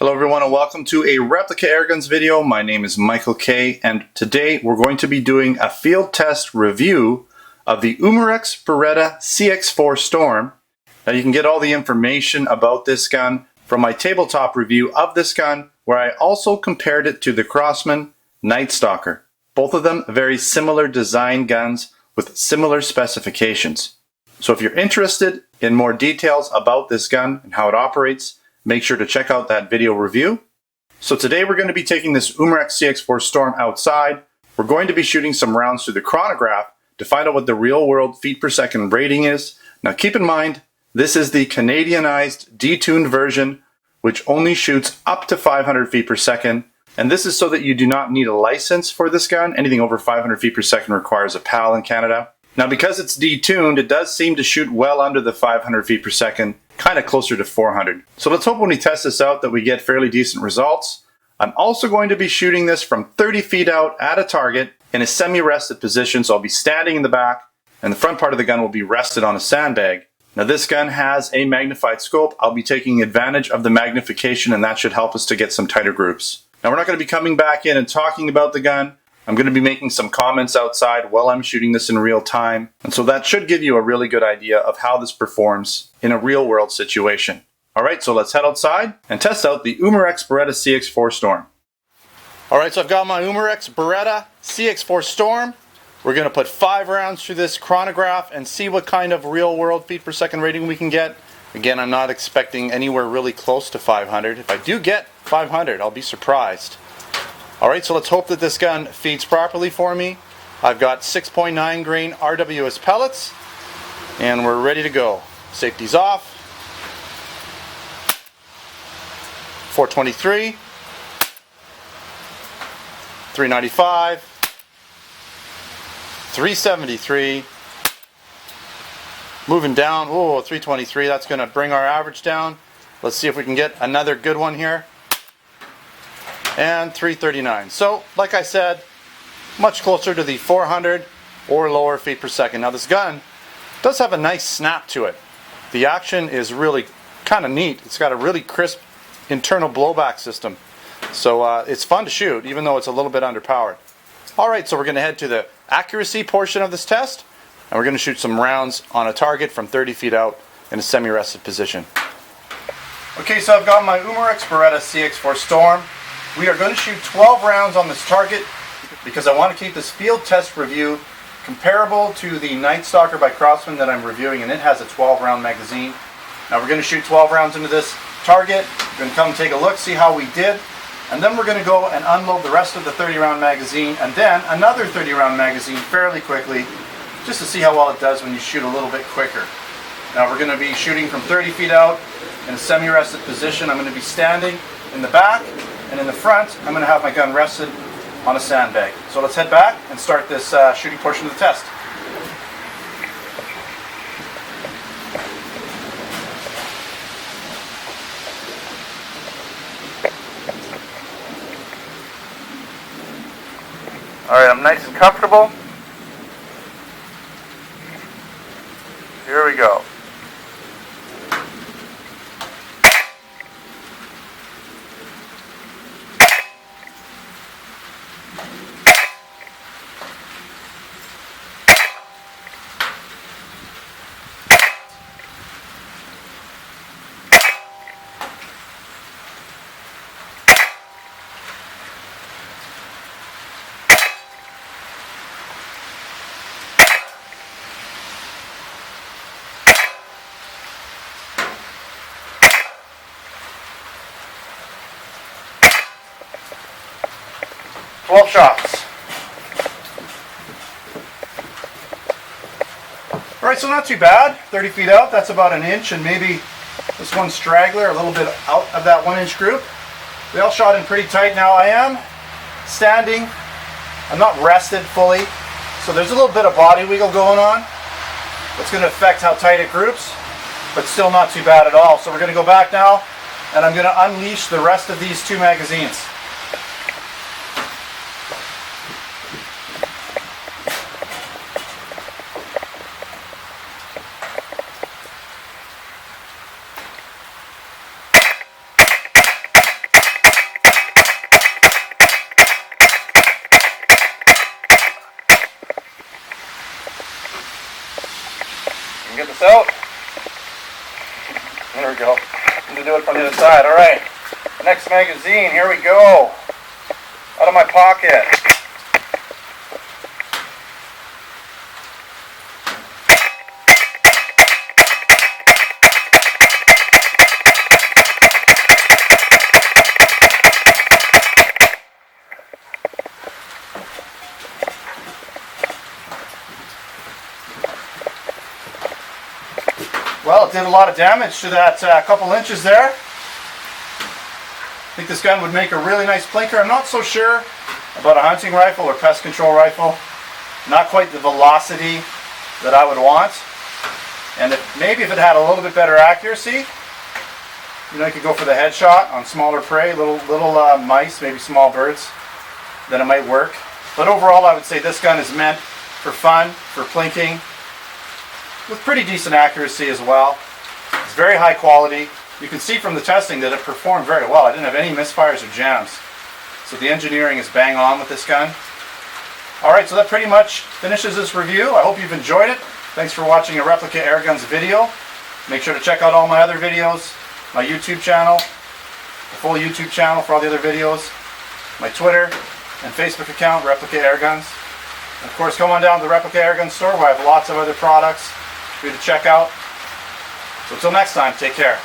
Hello everyone and welcome to a replica airguns video. My name is Michael K and today we're going to be doing a field test review of the Umarex Beretta CX4 Storm. Now you can get all the information about this gun from my tabletop review of this gun, where I also compared it to the Crosman Night Stalker. Both of them very similar design guns with similar specifications. So if you're interested in more details about this gun and how it operates, make sure to check out that video review. So today we're going to be taking this Umarex CX4 Storm outside. We're going to be shooting some rounds through the Chronograph to find out what the real world feet per second rating is. Now keep in mind, this is the Canadianized detuned version, which only shoots up to 500 feet per second. And this is so that you do not need a license for this gun. Anything over 500 feet per second requires a PAL in Canada. Now because it's detuned, it does seem to shoot well under the 500 feet per second, kind of closer to 400. So let's hope when we test this out that we get fairly decent results. I'm also going to be shooting this from 30 feet out at a target in a semi-rested position, so I'll be standing in the back and the front part of the gun will be rested on a sandbag. Now this gun has a magnified scope. I'll be taking advantage of the magnification and that should help us to get some tighter groups. Now we're not going to be coming back in and talking about the gun. I'm going to be making some comments outside while I'm shooting this in real time. And so that should give you a really good idea of how this performs in a real world situation. Alright, so let's head outside and test out the Umarex Beretta CX4 Storm. Alright, so I've got my Umarex Beretta CX4 Storm. We're going to put 5 rounds through this chronograph and see what kind of real world feet per second rating we can get. Again, I'm not expecting anywhere really close to 500. If I do get 500, I'll be surprised. Alright, so let's hope that this gun feeds properly for me. I've got 6.9 grain RWS pellets, and we're ready to go. Safety's off. 423, 395, 373, moving down, oh, 323, that's going to bring our average down. Let's see if we can get another good one here. And 339. So, like I said, much closer to the 400 or lower feet per second. Now this gun does have a nice snap to it. The action is really kind of neat. It's got a really crisp internal blowback system. So it's fun to shoot, even though it's a little bit underpowered. Alright, so we're going to head to the accuracy portion of this test, and we're going to shoot some rounds on a target from 30 feet out in a semi-rested position. Okay, so I've got my Umarex Beretta CX4 Storm. We are going to shoot 12 rounds on this target because I want to keep this field test review comparable to the Night Stalker by Crosman that I'm reviewing, and it has a 12 round magazine. Now we're going to shoot 12 rounds into this target. We're going to come take a look, see how we did, and then we're going to go and unload the rest of the 30 round magazine and then another 30 round magazine fairly quickly, just to see how well it does when you shoot a little bit quicker. Now we're going to be shooting from 30 feet out in a semi-rested position. I'm going to be standing in the back, and in the front, I'm going to have my gun rested on a sandbag. So let's head back and start this shooting portion of the test. Alright, I'm nice and comfortable. Here we go. Shots. Alright, so not too bad. 30 feet out, that's about an inch, and maybe this one straggler a little bit out of that 1 inch group. They all shot in pretty tight. Now I am standing, I'm not rested fully, so there's a little bit of body wiggle going on. That's going to affect how tight it groups, but still not too bad at all. So we're going to go back now, and I'm going to unleash the rest of these 2 magazines. get this out. There we go. I'm going to do it from the other side. Alright, next magazine, here we go. Out of my pocket. Well, it did a lot of damage to that couple inches there. I think this gun would make a really nice plinker. I'm not so sure about a hunting rifle or pest control rifle. Not quite the velocity that I would want. And maybe if it had a little bit better accuracy, you know, you could go for the headshot on smaller prey, little mice, maybe small birds, then it might work. But overall, I would say this gun is meant for fun, for plinking, with pretty decent accuracy as well. It's very high quality. You can see from the testing that it performed very well. I didn't have any misfires or jams. So the engineering is bang on with this gun. Alright, so that pretty much finishes this review. I hope you've enjoyed it. Thanks for watching a Replica Airguns video. Make sure to check out all my other videos, my YouTube channel, the full YouTube channel for all the other videos, my Twitter and Facebook account, Replica Airguns. And of course, come on down to the Replica Airguns store where I have lots of other products for you to check out. So until next time, take care.